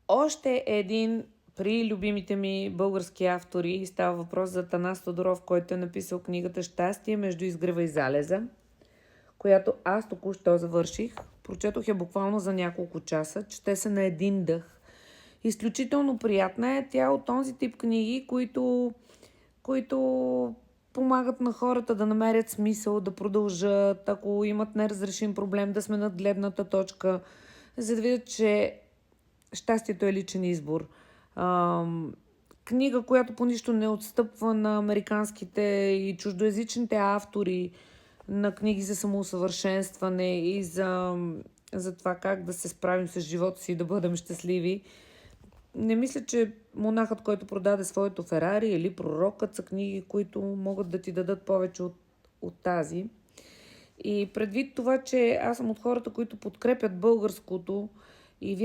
Още един при любимите ми български автори. Става въпрос за Атанас Тодоров, който е написал книгата "Щастие между изгрева и залеза", която аз току-що завърших. Прочетох я буквално за няколко часа. Чете се на един дъх. Изключително приятна е. Тя е от този тип книги, които помагат на хората да намерят смисъл, да продължат, ако имат неразрешим проблем, да сменят гледната точка, за да видят, че щастието е личен избор. Книга, която по нищо не отстъпва на американските и чуждоязичните автори на книги за самоусъвършенстване и за това как да се справим с живота си и да бъдем щастливи. Не мисля, че "Монахът, който продаде своето Ферари" или "Пророкът" са книги, които могат да ти дадат повече от тази. И предвид това, че аз съм от хората, които подкрепят българското